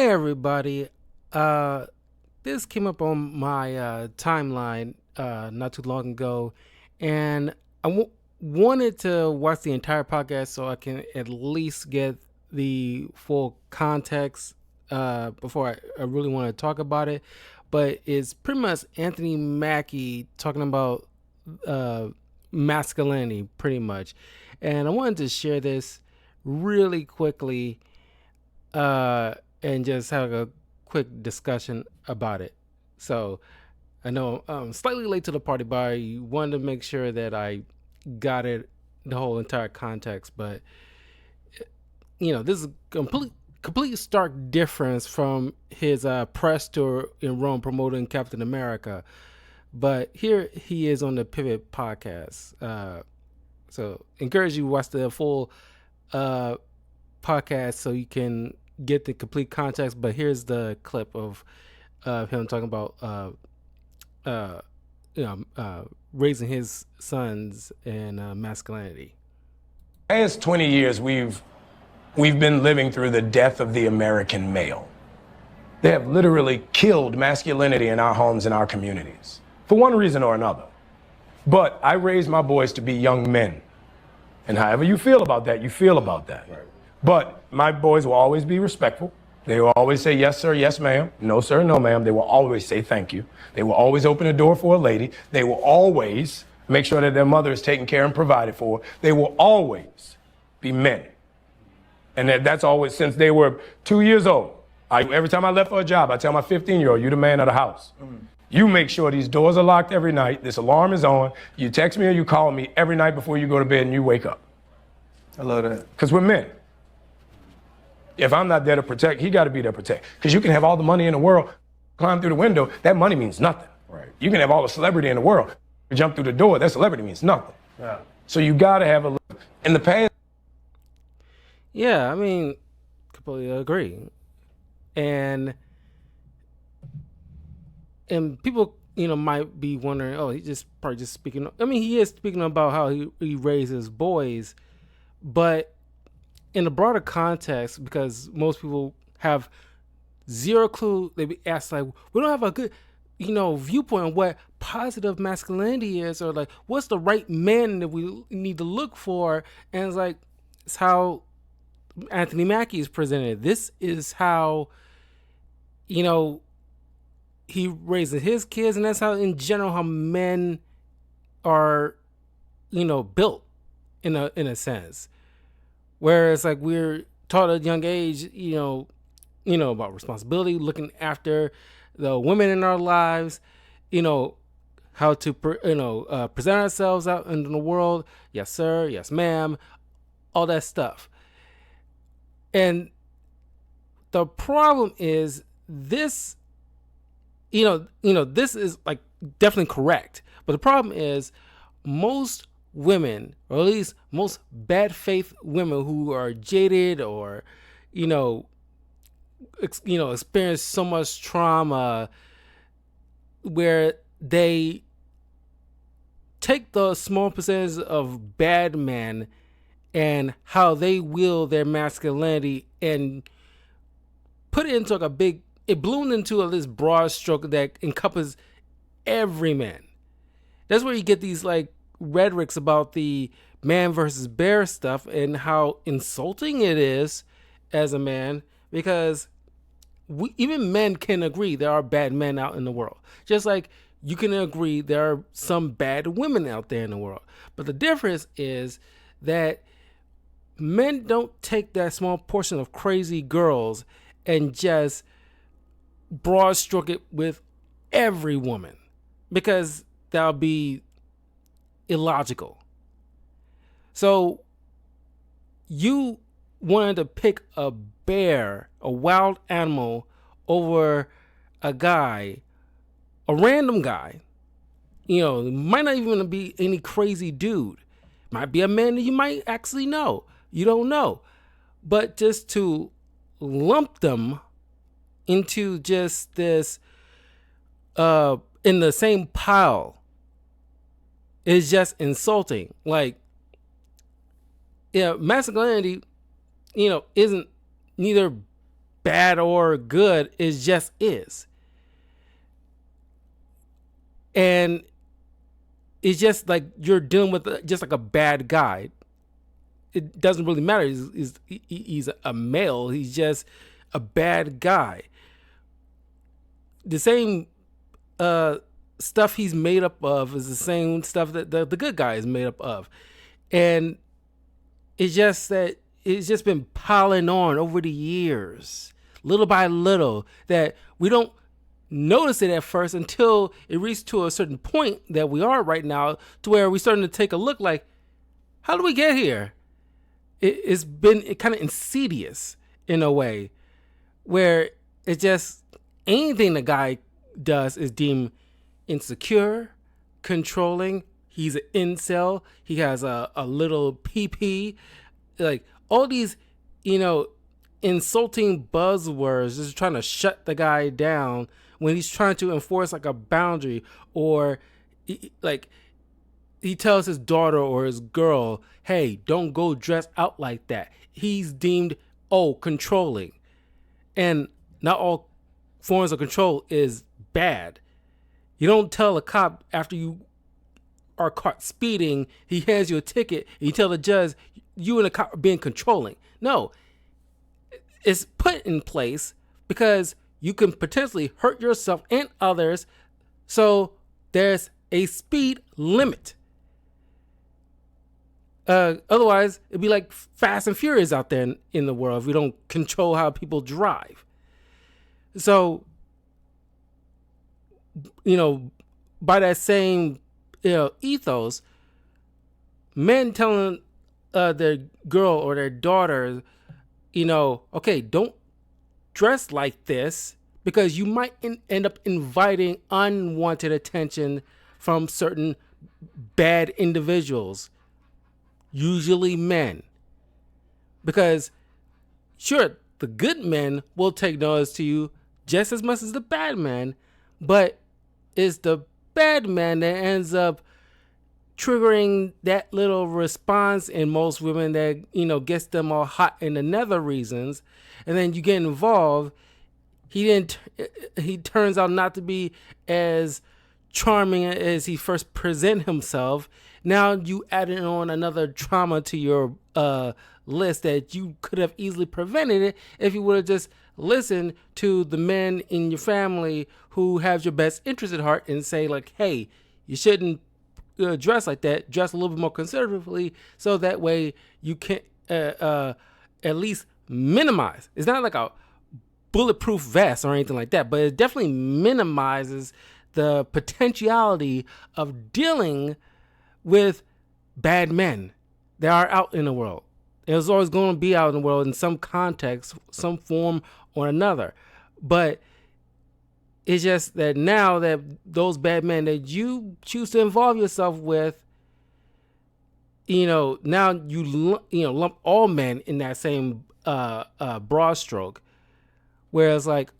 Hi, everybody. Uh, this came up on my timeline not too long ago, and wanted to watch the entire podcast so I can at least get the full context before I really want to talk about it. But it's pretty much Anthony Mackie talking about uh, masculinity, pretty much. And I wanted to share this really quickly uh, and just have a quick discussion about it. So I know I'm slightly late to the party, but I wanted to make sure that I got it, the whole entire context. But this is a complete stark difference from his press tour in Rome promoting Captain America. But here he is on the Pivot podcast. So encourage you to watch the full podcast so you can get the complete context. But here's the clip of him talking about raising his sons and masculinity. Past 20 years, we've been living through the death of the American male. They have literally killed masculinity in our homes and our communities, for one reason or another. But I raised my boys to be young men. And however you feel about that, you feel about that. Right. But my boys will always be respectful. They will always say, yes, sir, yes, ma'am. No, sir, no, ma'am. They will always say thank you. They will always open a door for a lady. They will always make sure that their mother is taken care and provided for. They will always be men. And that's always since they were 2 years old. Every time I left for a job, I tell my 15-year-old, you're the man of the house. You make sure these doors are locked every night. This alarm is on. You text me or you call me every night before you go to bed and you wake up. I love that. Because we're men. If I'm not there to protect, he got to be there to protect. Because you can have all the money in the world, climb through the window, that money means nothing. Right. You can have all the celebrity in the world, jump through the door, that celebrity means nothing. Yeah. So you got to have in the past. Yeah, I mean, completely agree. And people, might be wondering, oh, he's just probably just speaking. I mean, he is speaking about how he raises boys, but in a broader context, because most people have zero clue. They be asked like, we don't have a good, viewpoint on what positive masculinity is, or like what's the right man that we need to look for. And it's like, it's how Anthony Mackie is presented. This is how, he raises his kids, and that's how, in general, how men are, built in a sense. Whereas, like, we're taught at a young age, about responsibility, looking after the women in our lives, how to, present ourselves out in the world. Yes, sir. Yes, ma'am. All that stuff. And the problem is this, this is like definitely correct. But the problem is most women, or at least most bad faith women who are jaded or, experience so much trauma, where they take the small percentage of bad men and how they wield their masculinity and put it into like it bloomed into this broad stroke that encompasses every man. That's where you get these like rhetorics about the man versus bear stuff and how insulting it is as a man, because even men can agree there are bad men out in the world. Just like you can agree there are some bad women out there in the world. But the difference is that men don't take that small portion of crazy girls and just broad stroke it with every woman, because that'll be illogical. So you wanted to pick a bear, a wild animal, over a guy, a random guy. Might not even be any crazy dude. Might be a man that you might actually know. You don't know. But just to lump them into just this in the same pile is just insulting. Like, masculinity, isn't neither bad or good. It just is. And it's just like you're dealing with just like a bad guy. It doesn't really matter. He's a male. He's just a bad guy. The same stuff he's made up of is the same stuff that the good guy is made up of. And it's just that it's just been piling on over the years, little by little, that we don't notice it at first until it reaches to a certain point that we are right now, to where we're starting to take a look like, how do we get here? It's been kind of insidious in a way where it's just anything the guy does is deemed insecure, controlling. He's an incel. He has a little PP. Like all these, insulting buzzwords just trying to shut the guy down when he's trying to enforce like a boundary, or like he tells his daughter or his girl, hey, don't go dress out like that. He's deemed, controlling. And not all forms of control is bad. You don't tell a cop after you are caught speeding, he hands you a ticket, and you tell the judge you and the cop are being controlling. No, it's put in place because you can potentially hurt yourself and others. So there's a speed limit. Otherwise, it'd be like Fast and Furious out there in the world if we don't control how people drive. So, by that same ethos, men telling their girl or their daughter, okay, don't dress like this because you might end up inviting unwanted attention from certain bad individuals, usually men. Because sure, the good men will take notice to you just as much as the bad men, but it's the bad man that ends up triggering that little response in most women that gets them all hot in the nether reasons, and then you get involved. He turns out not to be as charming as he first present himself. Now you added on another trauma to your list that you could have easily prevented it if you would have just listened to the men in your family who have your best interest at heart and say like, hey, you shouldn't dress like that. Dress a little bit more conservatively, so that way you can at least minimize. It's not like a bulletproof vest or anything like that, but it definitely minimizes the potentiality of dealing with bad men that are out in the world. It's always going to be out in the world in some context, some form or another. But it's just that now that those bad men that you choose to involve yourself with, now you lump all men in that same broad stroke, whereas like,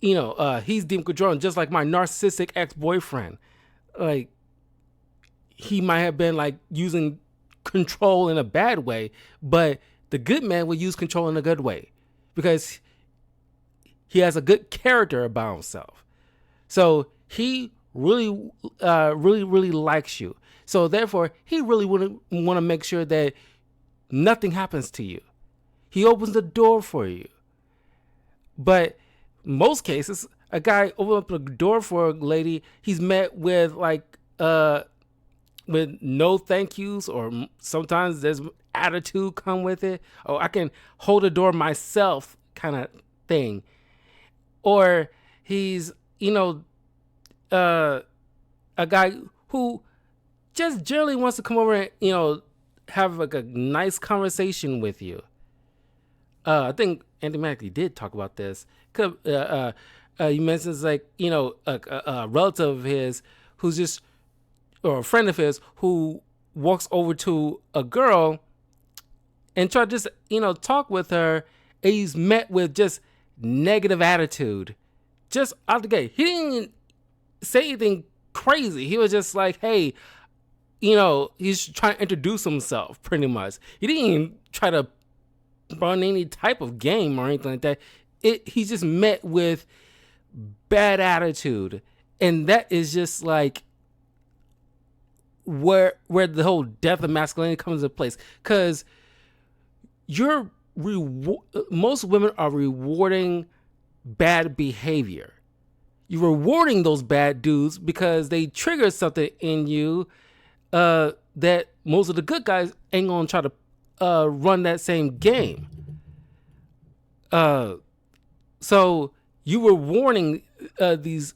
he's deemed controlling, just like my narcissistic ex-boyfriend. Like, he might have been like using control in a bad way, but the good man will use control in a good way because he has a good character about himself. So he really, really likes you. So therefore, he really want to make sure that nothing happens to you. He opens the door for you. But most cases, a guy opens up the door for a lady, he's met with like with no thank yous, or sometimes there's attitude come with it. Oh, I can hold the door myself kind of thing. Or he's, a guy who just generally wants to come over and, have like a nice conversation with you. I think Anthony Mackie did talk about this. He mentions like, a relative of his who's just, or a friend of his who walks over to a girl and try to just, talk with her, and he's met with just negative attitude. Just out the gate. He didn't say anything crazy. He was just like, hey, he's trying to introduce himself pretty much. He didn't even try to run any type of game or anything like that. He's just met with bad attitude, and that is just like where the whole death of masculinity comes into place. Because most women are rewarding bad behavior. You're rewarding those bad dudes because they trigger something in you that most of the good guys ain't gonna try to run that same game. So you were warning these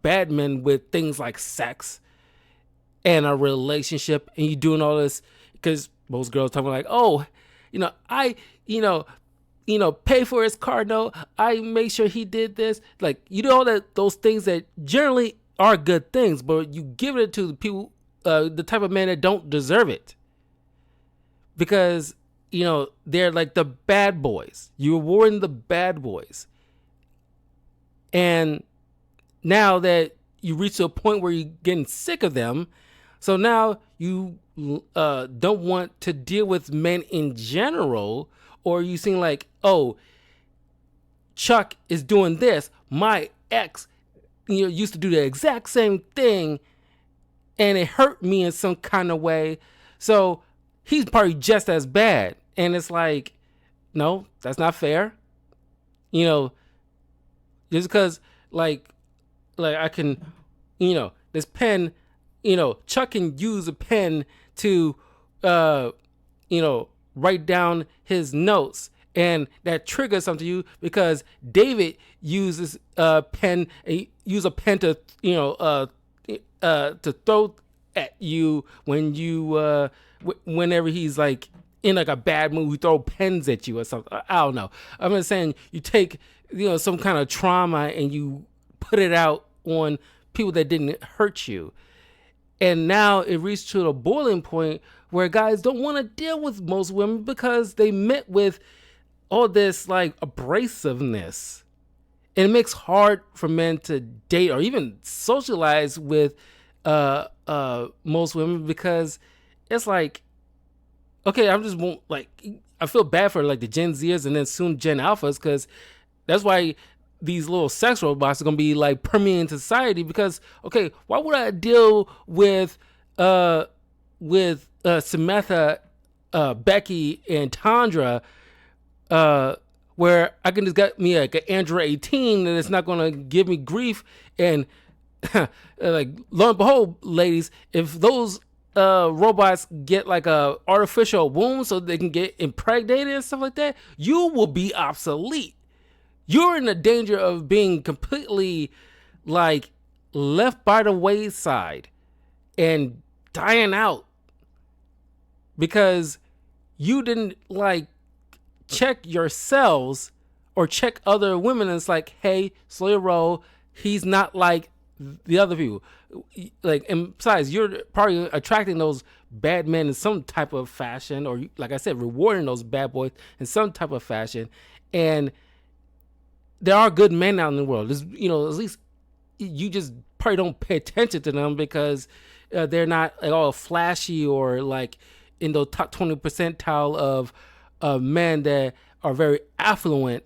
bad men with things like sex and a relationship, and you doing all this because most girls talking like, oh, I pay for his car note. I make sure he did this. Like, you do all those things that generally are good things, but you give it to the people, the type of men that don't deserve it, because they're like the bad boys. You're rewarding the bad boys, and now that you reach a point where you're getting sick of them, so now you don't want to deal with men in general, or you seem like, oh, Chuck is doing this. My ex, used to do the exact same thing, and it hurt me in some kind of way. So he's probably just as bad. And it's like, no, that's not fair. Just because like I can, this pen, Chuck can use a pen to, write down his notes, and that triggers something to you because David uses a pen to, to throw at you when you, whenever he's like in like a bad mood, he throw pens at you or something. I don't know. I'm just saying, you take, some kind of trauma and you put it out on people that didn't hurt you. And now it reached to a boiling point where guys don't want to deal with most women because they met with all this like abrasiveness. And it makes it hard for men to date or even socialize with most women, because it's like, okay, I feel bad for like the Gen Zers and then soon Gen Alphas, because that's why these little sex robots are gonna be like permeating society. Because okay, why would I deal with Samantha, Becky, and Tandra, where I can just get me like an Android 18 and it's not gonna give me grief? And like, lo and behold, ladies, if those robots get like a artificial womb so they can get impregnated and stuff like that, you will be obsolete. You're in the danger of being completely like left by the wayside and dying out because you didn't like check yourselves or check other women. And it's like, hey, slow your roll. He's not like the other people. Like, and besides, you're probably attracting those bad men in some type of fashion, or like I said, rewarding those bad boys in some type of fashion. And there are good men out in the world. At least you just probably don't pay attention to them because they're not like all flashy or like in the top 20 percentile of men that are very affluent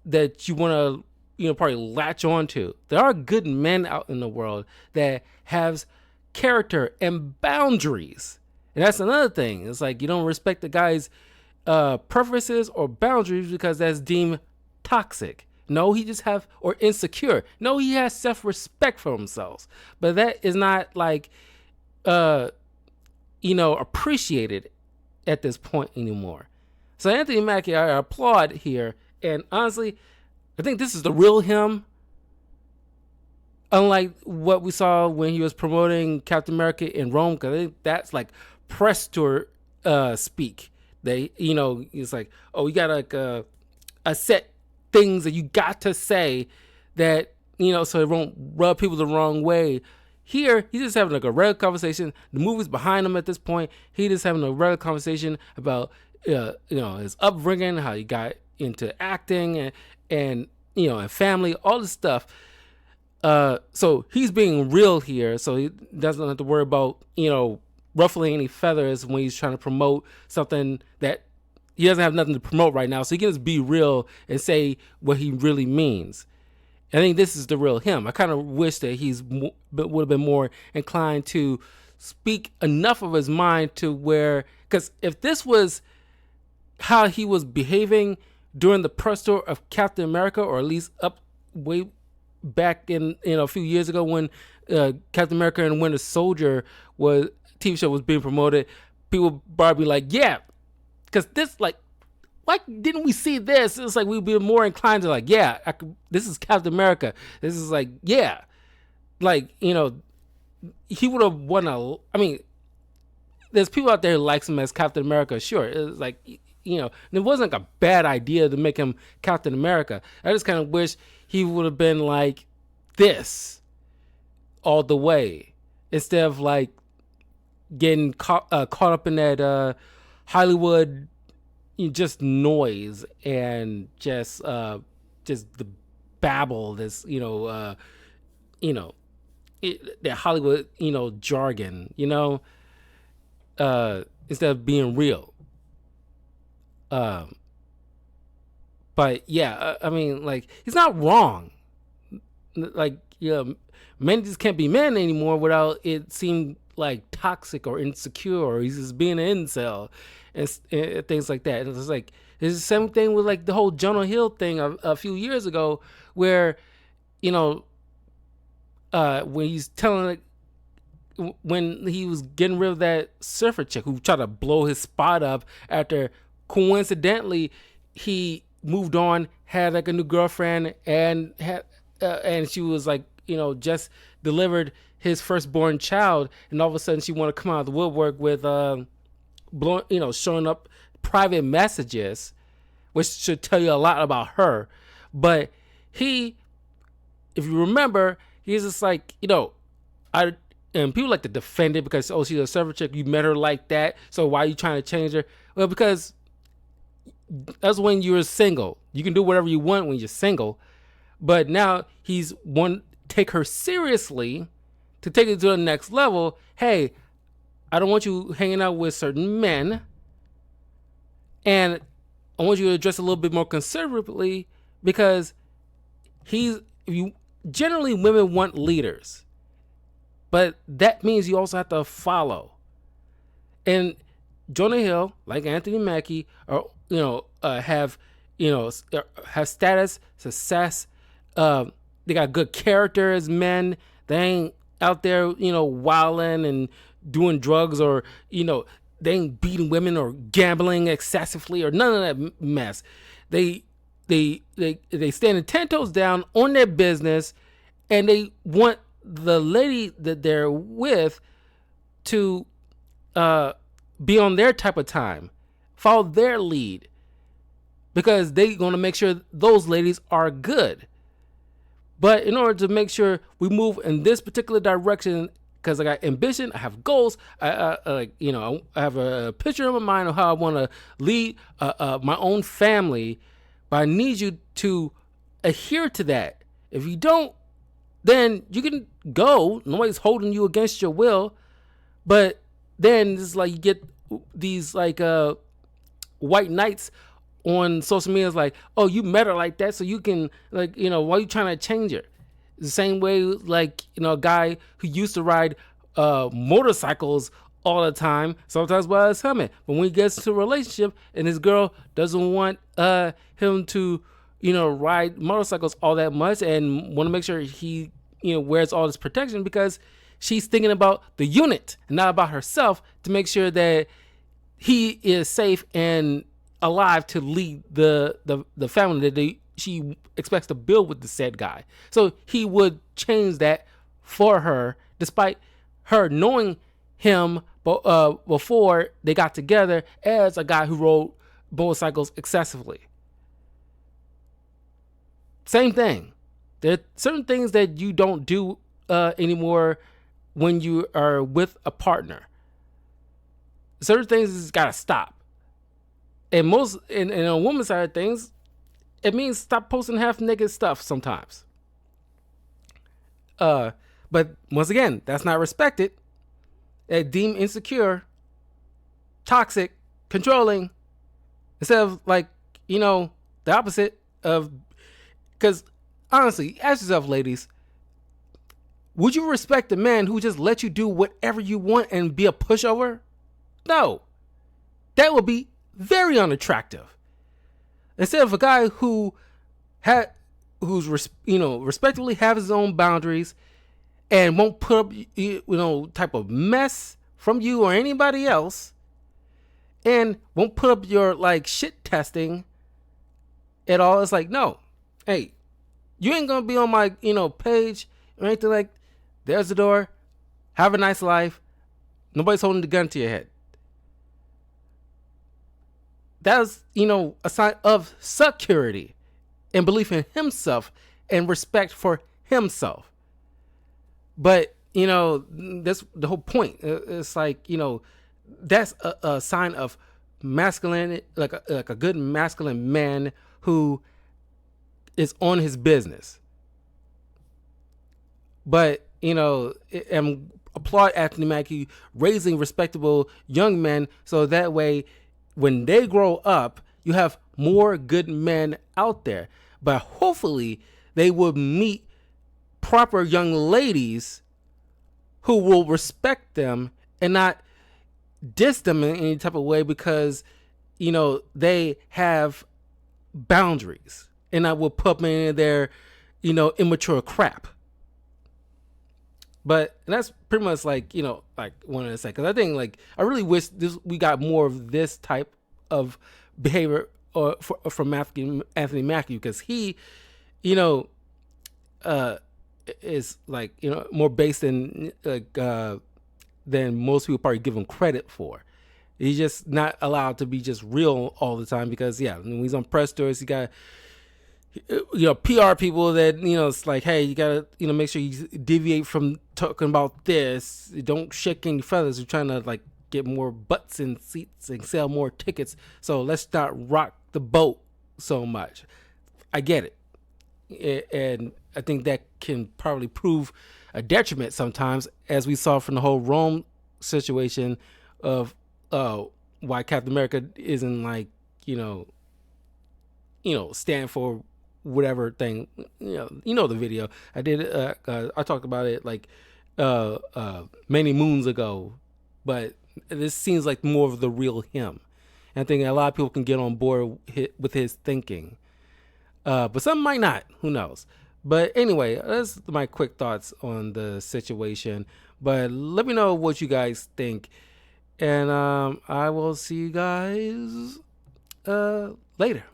that you want to probably latch on to. There are good men out in the world that have character and boundaries, and that's another thing. It's like you don't respect the guy's preferences or boundaries because that's deemed toxic. No, he just have, or insecure. No, he has self-respect for himself, but that is not like appreciated at this point anymore. So Anthony Mackie, I applaud here, and honestly, I think this is the real him. Unlike what we saw when he was promoting Captain America in Rome, because I think that's like press tour speak. They, it's like, oh, you got like a set things that you got to say that, so it won't rub people the wrong way. Here, he's just having like a regular conversation. The movie's behind him at this point. He's just having a regular conversation about, his upbringing, how he got into acting and family, all this stuff. So he's being real here. So he doesn't have to worry about, ruffling any feathers when he's trying to promote something that he doesn't have nothing to promote right now, so he can just be real and say what he really means. I think this is the real him. I kind of wish that would have been more inclined to speak enough of his mind to where, because if this was how he was behaving during the press tour of Captain America, or at least up way back in a few years ago when Captain America and Winter Soldier TV show was being promoted, people probably be like, yeah, because this, like, why didn't we see this? It's like we'd be more inclined to, like, yeah, this is Captain America. This is like, yeah, like, he would have won I mean, there's people out there who likes him as Captain America. Sure, it's like, it wasn't like a bad idea to make him Captain America. I just kind of wish he would have been like this all the way, instead of like getting caught up in that Hollywood just noise and just the babble, this that Hollywood jargon, instead of being real. But yeah, I mean, like, he's not wrong. Like, men just can't be men anymore without it seem like toxic or insecure, or he's just being an incel and things like that. And it's like, it's the same thing with like the whole Jonah Hill thing a few years ago, where when he's telling, when he was getting rid of that surfer chick who tried to blow his spot up after coincidentally he moved on, had like a new girlfriend, and had and she was like, just delivered his firstborn child, and all of a sudden she wanted to come out of the woodwork with showing up private messages, which should tell you a lot about her. But if you remember, he's just like, and people like to defend it because, oh, she's a server chick, you met her like that, so why are you trying to change her? Well, because that's when you're single. You can do whatever you want when you're single. But now he's take her seriously, to take it to the next level. Hey, I don't want you hanging out with certain men, and I want you to dress a little bit more conservatively, because generally women want leaders, but that means you also have to follow. And Jonah Hill, like Anthony Mackie, have status, success. They got good character as men. They ain't out there, wilding and doing drugs, or they ain't beating women or gambling excessively or none of that mess. They standing 10 toes down on their business, and they want the lady that they're with to be on their type of time, follow their lead, because they're going to make sure those ladies are good. But in order to make sure we move in this particular direction, because I got ambition, I have goals, I have a picture in my mind of how I want to lead my own family, but I need you to adhere to that. If you don't, then you can go. Nobody's holding you against your will. But then it's like you get these like white knights on social media. It's like, oh, you met her like that, so you can, like, why are you trying to change her? The same way, like, a guy who used to ride motorcycles all the time, sometimes by his helmet, but when he gets into a relationship and his girl doesn't want him to ride motorcycles all that much, and want to make sure he wears all this protection, because she's thinking about the unit and not about herself, to make sure that he is safe and alive to lead the family that she expects to build with the said guy. So he would change that for her, despite her knowing him before they got together as a guy who rode motorcycles excessively. Same thing. There are certain things that you don't do anymore when you are with a partner. Certain things just gotta stop. And most, in a woman's side of things, it means stop posting half naked stuff sometimes. But once again, that's not respected. Deemed insecure, toxic, controlling, instead of like, the opposite of, because honestly, ask yourself, ladies, would you respect a man who just let you do whatever you want and be a pushover? No, that would be very unattractive. Instead of a guy who's respectively have his own boundaries and won't put up type of mess from you or anybody else, and won't put up your like shit testing at all. It's like, no, hey, you ain't gonna be on my page or anything. Like, there's the door, have a nice life, nobody's holding the gun to your head. That's a sign of security and belief in himself and respect for himself. But that's the whole point. It's like, that's a sign of masculine, like a good masculine man who is on his business. But and applaud Anthony Mackie raising respectable young men, so that way when they grow up, you have more good men out there. But hopefully they will meet proper young ladies who will respect them and not diss them in any type of way, because they have boundaries, and I will put them in their immature crap. But that's pretty much like like wanted to say, because I think like I really wish we got more of this type of behavior from Anthony Mackie, because he is like more based in like than most people probably give him credit for. He's just not allowed to be just real all the time, because when he's on press tours, he got PR people that it's like, hey, you gotta make sure you deviate from talking about this. Don't shake any feathers. We're trying to like get more butts in seats and sell more tickets, so let's not rock the boat so much. I get it, and I think that can probably prove a detriment sometimes, as we saw from the whole Rome situation of why Captain America isn't like stand for whatever thing. The video I did. I talked about it like many moons ago, but this seems like more of the real him. And I think a lot of people can get on board with his thinking, but some might not. Who knows? But anyway, that's my quick thoughts on the situation. But let me know what you guys think, and I will see you guys later.